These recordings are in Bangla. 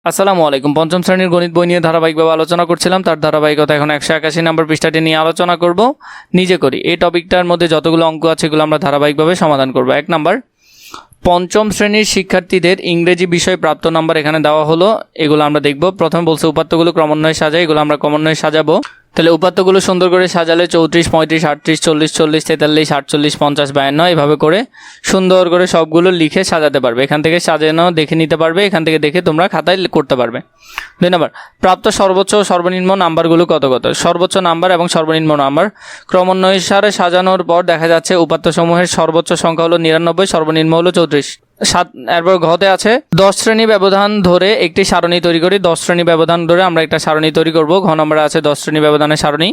আসসালামু আলাইকুম। পঞ্চম শ্রেণীর গণিত বই নিয়ে ধারাবাহিকভাবে আলোচনা করছিলাম। তার ধারাবাহিকতা এখন 181 নম্বর পৃষ্ঠাটি নিয়ে আলোচনা করব। নিজে করি এই টপিকটার মধ্যে যতগুলো অঙ্ক আছে এগুলো আমরা ধারাবাহিকভাবে সমাধান করব। 1 নাম্বার, পঞ্চম শ্রেণীর শিক্ষার্থীদের ইংরেজি বিষয় প্রাপ্ত নাম্বার এখানে দেওয়া হলো। এগুলো আমরা দেখব। প্রথম বলছে উপাত্তগুলো ক্রমান্বয়ে সাজাই, এগুলো আমরা ক্রমান্বয়ে সাজাবো। তাহলে উপাত্তগুলো সুন্দর করে সাজালে 34, 35, 38, 40, 40, 43, 48, 50, 52 এভাবে করে সুন্দর করে সবগুলো লিখে সাজাতে পারবে। এখান থেকে সাজানো দেখে নিতে পারবে, এখান থেকে দেখে তোমরা খাতায় করতে পারবে। 2 নাম্বার, প্রাপ্ত সর্বোচ্চ ও সর্বনিম্ন নাম্বারগুলো কত কত। সর্বোচ্চ নাম্বার এবং সর্বনিম্ন নাম্বার ক্রমান্বয়ে সাজানোর পর দেখা যাচ্ছে উপাত্তসমূহের সর্বোচ্চ সংখ্যা হলো 99, সর্বনিম্ন হলো 34। এরপর ঘতে আছে 10 শ্রেণী ব্যবধান ধরে একটি সারণী তৈরি করি। 10 শ্রেণী ব্যবধান ধরে আমরা একটা সারণী তৈরি করব। ঘ নম্বরে আছে 10 শ্রেণী ব্যবধানের সারণী।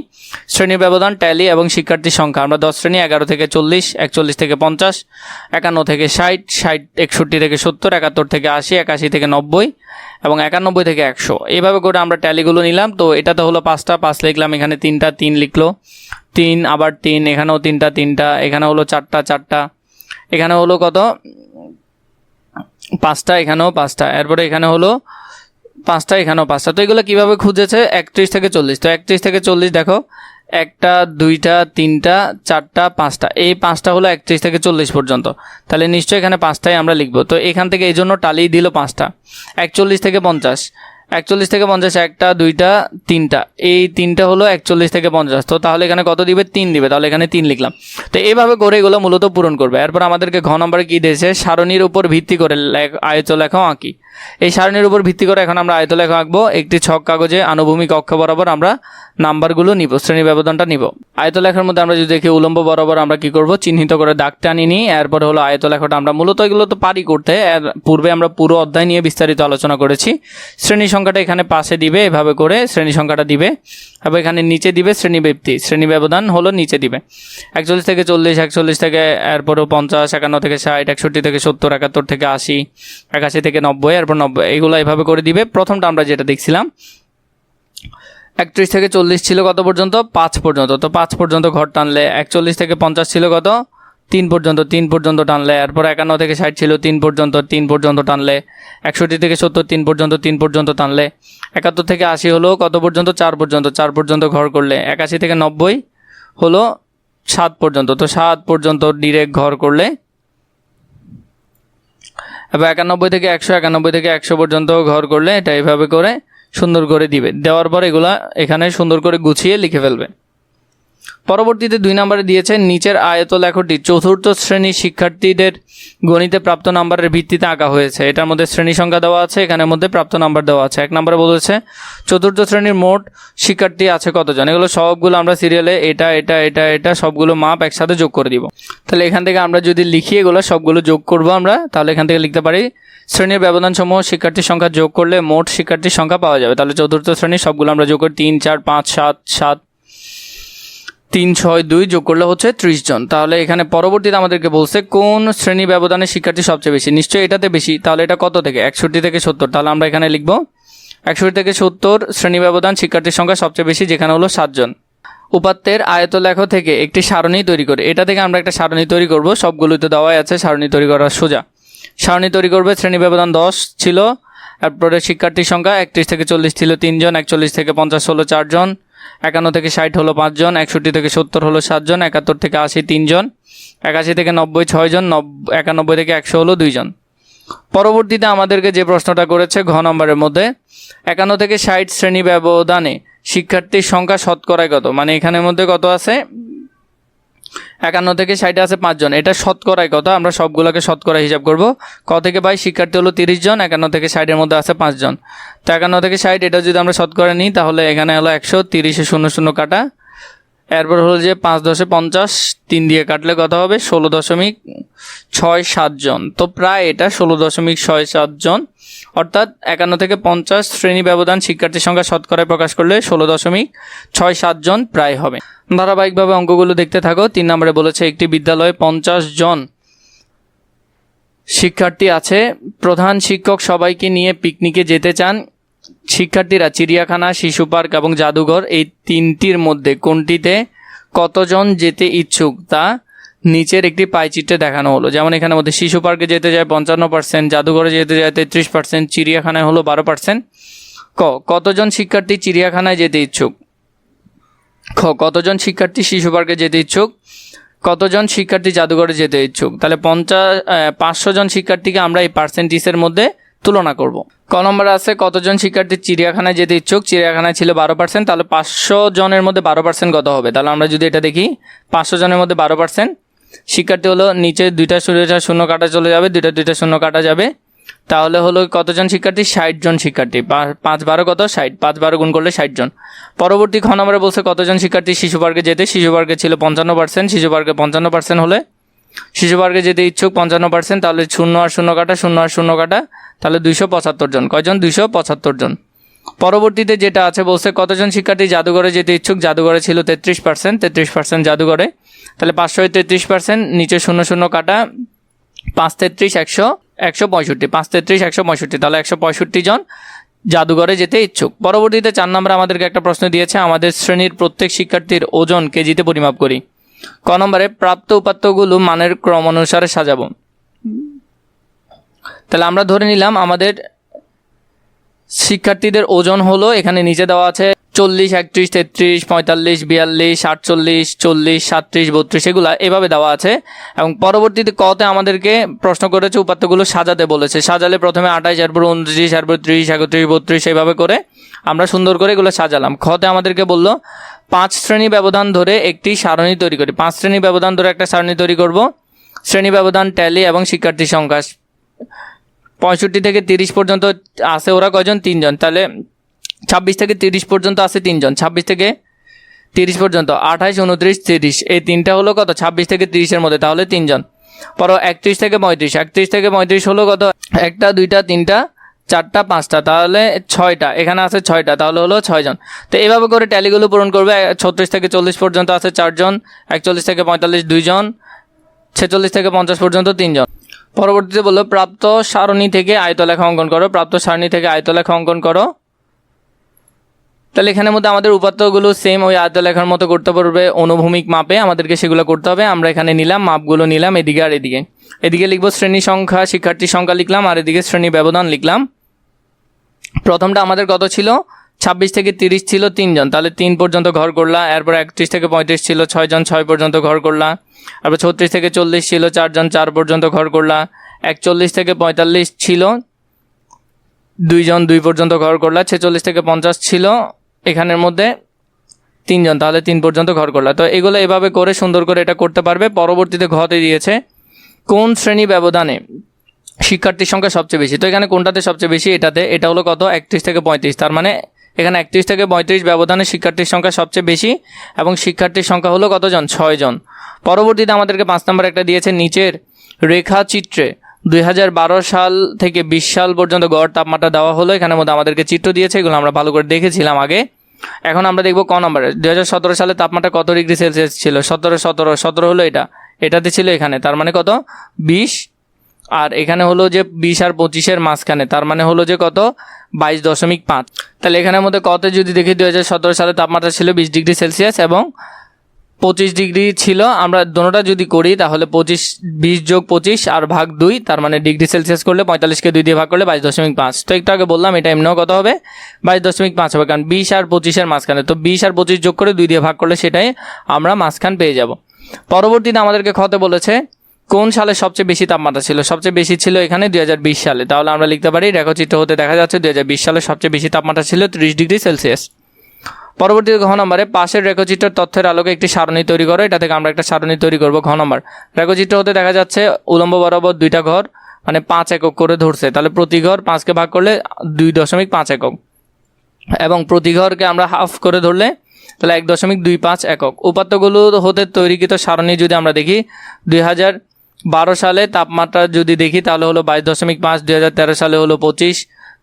শ্রেণী ব্যবধান, ট্যালি এবং শিক্ষার্থীর সংখ্যা। আমরা 10 শ্রেণী 11 থেকে 40, 41 থেকে 50, 51 থেকে 60, 61 থেকে 70, 71 থেকে 80, 81 থেকে 90 এবং 91 থেকে 100। এইভাবে করে আমরা ট্যালিগুলো নিলাম। তো এটাতে হলো 5টা, 5 লিখলাম, এখানে 3টা, 3 লিখলো, 3 আবার 3, এখানেও 3টা, 3টা, এখানে হলো 4টা, 4টা, এখানে হলো কত 5টা, এখানেও 5টা, এরপরে এখানে হলো 5টা, এখানেও 5টা। তো এগুলো কীভাবে খুঁজেছে? 31 থেকে 40। তো 31 থেকে 40 দেখো, 1টা, 2টা, 3টা, 4টা, 5টা, এই 5টা হলো 31 থেকে 40 পর্যন্ত। তাহলে নিশ্চয়ই এখানে 5টাই আমরা লিখবো। তো এখান থেকে এই জন্য টালি দিল 5টা। 41 থেকে 50, 41 থেকে 50, 1টা, 2টা, 3টা, এই 3টা হলো 41 থেকে 50। তো তাহলে এখানে কত দিবে? 3 দিবে। তাহলে এখানে 3 লিখলাম। তো এইভাবে করে এগুলো মূলত পূরণ করবে। এরপর আমাদেরকে ঘ নম্বরে কী দিয়েছে? সারণীর উপর ভিত্তি করে আয়তলেখা আঁকি। এই সারণীর উপর ভিত্তি করে এখন আমরা আয়তলেখা আঁকবো। একটি ছক কাগজে আনুভূমিক অক্ষ বরাবর আমরা নাম্বারগুলো নিব, শ্রেণী ব্যবধানটা নিব। আয়তলেখার মধ্যে আমরা যদি দেখি উলম্ব বরাবর আমরা কি করব? চিহ্নিত করে দাগ টানি নিই। এরপর হলো আয়তলেখাটা আমরা মূলত এগুলো তো পারি করতে, পূর্বে আমরা পুরো অধ্যায় নিয়ে বিস্তারিত আলোচনা করেছি। শ্রেণী সংখ্যাটা এখানে পাশে দিবে, এভাবে করে শ্রেণী সংখ্যাটা দিবে। এবং এখানে নিচে দিবে শ্রেণী ব্যক্তি, শ্রেণী ব্যবধান হলো নিচে দিবে। 41 থেকে 40, 41 থেকে এরপরও 50, 51 থেকে 60, 61 থেকে 70, 71 থেকে 80, 81 থেকে 90, এরপর 90, এগুলো এভাবে করে দিবে। প্রথমটা আমরা যেটা দেখছিলাম 31 থেকে 40 ছিল কত পর্যন্ত? 5 পর্যন্ত। তো 5 পর্যন্ত ঘর টানলে, 41 থেকে 50 ছিল কত? 3 পর্যন্ত, 3 পর্যন্ত টানলে। এরপর 51 থেকে 60 ছিল 3 পর্যন্ত, 3 পর্যন্ত টানলে। 61 থেকে 70 3 পর্যন্ত, 3 পর্যন্ত টানলে। 71 থেকে 80 হলো কত পর্যন্ত? 4 পর্যন্ত, 4 পর্যন্ত ঘর করলে। 81 থেকে 90 হলো 7 পর্যন্ত। তো 7 পর্যন্ত ডিরেক্ট ঘর করলে। এবার 91 থেকে 100, 91 থেকে 100 পর্যন্ত ঘর করলে। এটা এইভাবে করে সুন্দর করে দিবে। দেওয়ার পর এগুলা এখানে সুন্দর করে গুছিয়ে লিখে ফেলবে। পরবর্তীতে 2 নম্বরে দিয়েছে নিচের আয়তলেখটি চতুর্থ শ্রেণীর শিক্ষার্থীদের গণিতে প্রাপ্ত নাম্বারের ভিত্তিতে আঁকা হয়েছে। এটার মধ্যে শ্রেণী সংখ্যা দেওয়া আছে, এখানের মধ্যে প্রাপ্ত নাম্বার দেওয়া আছে। 1 নম্বরে বলেছে চতুর্থ শ্রেণীর মোট শিক্ষার্থী আছে কতজন। এগুলো সবগুলো আমরা সিরিয়ালে এটা এটা এটা এটা সবগুলো মাপ একসাথে যোগ করে দিব। তাহলে এখান থেকে আমরা যদি লিখি এগুলো সবগুলো যোগ করব আমরা, তাহলে এখান থেকে লিখতে পারি শ্রেণীর ব্যবধান সমূহ শিক্ষার্থীর সংখ্যা যোগ করলে মোট শিক্ষার্থীর সংখ্যা পাওয়া যাবে। তাহলে চতুর্থ শ্রেণীর সবগুলো আমরা যোগ করি 3, 4, 5, 7, 7, 3, 6, 2 যোগ করলে হচ্ছে 30 জন। তাহলে এখানে পরবর্তীতে আমাদেরকে বলছে কোন শ্রেণী ব্যবধানে শিক্ষার্থী সবচেয়ে বেশি। নিশ্চয়ই এটাতে বেশি। তাহলে এটা কত থেকে? 61 থেকে 70। তাহলে আমরা এখানে লিখব 61 থেকে 70 শ্রেণী ব্যবধান শিক্ষার্থীর সংখ্যা সবচেয়ে বেশি, যেখানে হলো 7 জন। উপাত্তের আয়তলেখ থেকে একটি সারণী তৈরি করে। এটা থেকে আমরা একটা সারণী তৈরি করব। সবগুলোতে দেওয়াই আছে, সারণী তৈরি করার সোজা। সারণী তৈরি করবে। শ্রেণী ব্যবধান 10 ছিল, তারপরে শিক্ষার্থীর সংখ্যা 31 থেকে 40 ছিল 3 জন, 41 থেকে 50 হলো 4 জন, 51 থেকে 60 হলো 5 জন, 61 থেকে 70 হলো 7 জন, 71 থেকে 80 3 জন, 81 থেকে 90 6 জন, 91 থেকে 100 হলো 2 জন। পরবর্তীতে আমাদেরকে যে প্রশ্নটা করেছে ঘ নম্বরের মধ্যে 51 থেকে 60 শ্রেণী ব্যবধানে শিক্ষার্থীর সংখ্যা শতকরায় কত। মানে এখানের মধ্যে কত আছে? 51 থেকে 60 আছে 5 জন। এটা শতকরায় কত? আমরা সবগুলোকে শতকরা হিসাব করব। ক থেকে বাই শিক্ষার্থী হলো 30 জন, 51 থেকে 60 এর মধ্যে আছে 5 জন। তো 51 থেকে 60 এটা যদি আমরা শতকরা নিই তাহলে এখানে হলো 100, 30 0 0 কাটা, এরপর হলো যে 5 10 50, 3 দিয়ে কাটলে কত হবে? 16.67 জন। তো প্রায় এটা 16.67 জন। অর্থাৎ 51 থেকে 50 শ্রেণী ব্যবধান শিক্ষার্থীর সংখ্যা শতকরায় প্রকাশ করলে 16.67 জন প্রায় হবে। ধারাবাহিকভাবে অঙ্কগুলো দেখতে থাকো। 3 নম্বরে বলেছে একটি বিদ্যালয়ে 50 জন শিক্ষার্থী আছে। প্রধান শিক্ষক সবাইকে নিয়ে পিকনিকে যেতে চান। শিক্ষার্থীরা চিড়িয়াখানা, শিশু পার্ক এবং জাদুঘর এই 3টির মধ্যে কোনটিতে কতজন যেতে ইচ্ছুক তা নিচের একটি পাই চিত্রে দেখানো হলো। যেমন এখানে মধ্যে শিশু পার্কে যেতে যায় 55%, জাদুঘরে যেতে যায় 33%, চিড়িয়াখানায় হলো 12%। ক কতজন শিক্ষার্থী চিড়িয়াখানায় যেতে ইচ্ছুক? খ কতজন শিক্ষার্থী শিশু পার্কে যেতে ইচ্ছুক? কতজন শিক্ষার্থী জাদুঘরে যেতে ইচ্ছুক? তাহলে 500 জন শিক্ষার্থীকে আমরা এই পার্সেন্টেজের মধ্যে তুলনা করব। ক নম্বরে আছে কতজন শিক্ষার্থী চিড়িয়াখানায় যেতে ইচ্ছুক? চিড়িয়াখানায় ছিল 12%, তাহলে 500 জনের মধ্যে 12% কত হবে? তাহলে আমরা যদি এটা দেখি 500 জনের মধ্যে 12% শিক্ষার্থী হলো, নিচে দুইটা শূন্য কাটা চলে যাবে, দুইটা শূন্য কাটা যাবে, তাহলে হলো কতজন শিক্ষার্থী? 60 জন শিক্ষার্থী। 5 12 কত? 60, 5 12 গুণ করলে 60 জন। পরবর্তী খ নম্বরে বলছে কতজন শিক্ষার্থী শিশু পার্কে যেতে? শিশু পার্কে ছিল 55%, শিশু পার্কে 55% হলে শিশু পার্কে যেতে ইচ্ছুক 55%, তাহলে 0 আর 0 কাটা, 0 আর 0 কাটা, তাহলে 275 জন। কয়জন? 275 জন। পরবর্তীতে যেটা আছে বলছে কতজন শিক্ষার্থী জাদুঘরে যেতে ইচ্ছুক? জাদুঘরে ছিল 33% জাদুঘরে, তাহলে 500 33%, নিচে 0 0 কাটা, 5 33 100 165, 5 33 165, তাহলে 165 জন জাদুঘরে যেতে ইচ্ছুক। পরবর্তীতে 4 নম্বরে আমাদেরকে একটা প্রশ্ন দিয়েছে, আমাদের শ্রেণীর প্রত্যেক শিক্ষার্থীর ওজন কেজিতে পরিমাপ করি। ক নম্বরে প্রাপ্ত উপাত্তগুলো মানের ক্রম অনুসারে সাজাবো। তাহলে আমরা ধরে নিলাম আমাদের শিক্ষার্থীদের ওজন হলো, এখানে নিচে দেওয়া আছে 40 31 33 45 42 48 40 37 32, এগুলা এভাবে দেওয়া আছে। এবং পরবর্তীতে কতে আমাদেরকে প্রশ্ন করেছে উপাত্তগুলো সাজাতে বলেছে। সাজালে প্রথমে 28, এরপর 29, এরপর 30 31 32, এইভাবে করে আমরা সুন্দর করে এগুলো সাজালাম। খতে আমাদেরকে বললো 5 শ্রেণী ব্যবধান ধরে একটি সারণী তৈরি করি। 5 শ্রেণী ব্যবধান ধরে একটা সারণী তৈরি করব। শ্রেণী ব্যবধান, ট্যালি এবং শিক্ষার্থী সংখ্যা 65 থেকে 30 পর্যন্ত আছে ওরা কয়জন? 3 জন। তাহলে 26 থেকে 30 পর্যন্ত আছে 3 জন। 26 থেকে 30 পর্যন্ত 28 29 30, এই তিনটা হলো কত? 26 থেকে 30-এর মধ্যে, তাহলে 3 জন। পর 31 থেকে 35 হলো কত? 1টা 2টা 3টা 4টা 5টা, তাহলে 6টা, এখানে আছে 6টা, তাহলে হলো 6 জন। তো এইভাবে করে ট্যালিগুলো পূরণ করবে। 36 থেকে 40 পর্যন্ত আছে 4 জন, 41 থেকে 45 2 জন, 46 থেকে 50 পর্যন্ত 3 জন। পরবর্তীতে বললো প্রাপ্ত সারণী থেকে আয়তলেখা অঙ্কন করো। প্রাপ্ত সারণী থেকে আয়তলেখা অঙ্কন করো। তাহলে এখানের মধ্যে আমাদের উপাত্তগুলো সেম ওই আয়তলেখার মতো করতে পারবে, অনুভূমিক মাপে আমাদেরকে সেগুলো করতে হবে। আমরা এখানে নিলাম, মাপগুলো নিলাম এদিকে আর এদিকে লিখবো শ্রেণী সংখ্যা, শিক্ষার্থী সংখ্যা লিখলাম, আর এদিকে শ্রেণী ব্যবধান লিখলাম। প্রথমটা আমাদের কত ছিল? 26 থেকে 30 ছিল 3 জন, তাহলে 3 পর্যন্ত ঘর করলা। এরপর 31 থেকে 35 ছিল 6 জন, 6 পর্যন্ত ঘর করলা। তারপর 36 থেকে 40 ছিল 4 জন, 4 পর্যন্ত ঘর করলা। 41 থেকে 45 ছিল 2 জন, 2 পর্যন্ত ঘর করলা। 46 থেকে 50 ছিল এখানের মধ্যে 3 জন, তাহলে 3 পর্যন্ত ঘর করলা। তো এগুলো এভাবে করে সুন্দর করে এটা করতে পারবে। পরবর্তীতে ঘতে দিয়েছে কোন শ্রেণী ব্যবধানে শিক্ষার্থীর সংখ্যা সবচেয়ে বেশি। তো এখানে কোনটাতে সবচেয়ে বেশি? এটাতে। এটা হলো কত? 31 থেকে 35, তার মানে এখানে 31 থেকে 35 ব্যবধানে শিক্ষার্থীর সংখ্যা সবচেয়ে বেশি, এবং শিক্ষার্থীর সংখ্যা হলো কতজন? 6 জন। পরবর্তীতে আমাদেরকে 5 নম্বর একটা দিয়েছে, নিচের রেখাচিত্রে 2012 সাল থেকে 20 সাল পর্যন্ত গড় তাপমাত্রা দেওয়া হলো। এখানের মধ্যে আমাদেরকে চিত্র দিয়েছে, এগুলো আমরা ভালো করে দেখেছিলাম আগে। এখন আমরা দেখব ক নম্বরে 2017 সালে তাপমাত্রা কত ডিগ্রি সেলসিয়াস ছিল? 17 হলো এটাতে ছিল এখানে, তার মানে কত? 20। আর এখানে হলো যে 20 আর 25-এর মাঝখানে, তার মানে হলো যে কত? 22.5। তাহলে এখানের মধ্যে কত যদি দেখি 2017 সালে তাপমাত্রা ছিল 20 ডিগ্রি সেলসিয়াস এবং 25 ডিগ্রি ছিল। আমরা দোনোটা যদি করি তাহলে 20 যোগ 25 আর ভাগ 2, তার মানে ডিগ্রি সেলসিয়াস করলে 45কে 2 দিয়ে ভাগ করলে 22.5। তো একটু আগে বললাম এটা এমনিও কত হবে? 22.5 হবে, কারণ 20 আর 25-এর মাঝখানে। তো 20 আর 25 যোগ করে 2 দিয়ে ভাগ করলে সেটাই আমরা মাঝখান পেয়ে যাব। পরবর্তীতে আমাদেরকে খতে বলেছে কোন সালে সবচেয়ে বেশি তাপমাত্রা ছিল? সবচেয়ে বেশি ছিল এখানে 2020 সালে। তাহলে আমরা লিখতে পারি রেখাচিত্র হতে দেখা যাচ্ছে 2020 সালে সবচেয়ে বেশি তাপমাত্রা ছিল 30 ডিগ্রি সেলসিয়াস। পরবর্তীতে ঘ নম্বরে পাশের রেখাচিত্রের তথ্যের আলোকে একটি সারণী তৈরি করো। এটা থেকে আমরা একটা সারণী তৈরি করব। ঘ নম্বর রেখাচিত্র হতে দেখা যাচ্ছে উলম্ব বরাবর 2টা ঘর, মানে 5 একক করে ধরছে। তাহলে প্রতি ঘর 5কে ভাগ করলে 2.5 একক, এবং প্রতি ঘরকে আমরা হাফ করে ধরলে তাহলে 1.25 একক। উপাত্তগুলো হতে তৈরিকৃত সারণী যদি আমরা দেখি 2012 সালে তাপমাত্রা যদি দেখি তাহলে হলো 22.5, 2013 সালে হলো 25,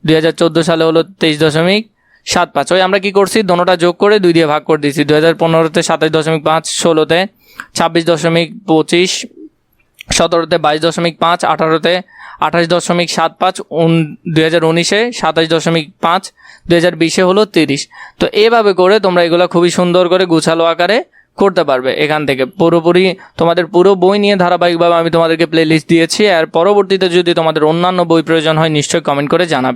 2014 সালে হলো 23.75। ওই আমরা কি করছি? দোনোটা যোগ করে 2 দিয়ে ভাগ করে দিয়েছি। 2015-তে 27.5, 16-তে 26.25, 17-তে 22.5, 18-তে 28.75, 2019-এ 27.5, 2020-এ হলো 30। তো এভাবে করে তোমরা এগুলো খুবই সুন্দর করে গুছালো আকারে করতে পারবে এখান থেকে। পুরোপুরি তোমাদের পুরো বই নিয়ে ধারাবাহিকভাবে আমি তোমাদেরকে প্লে লিস্ট দিয়েছি। আর পরবর্তীতে যদি তোমাদের অন্যান্য বই প্রয়োজন হয় নিশ্চয়ই কমেন্ট করে জানাবে।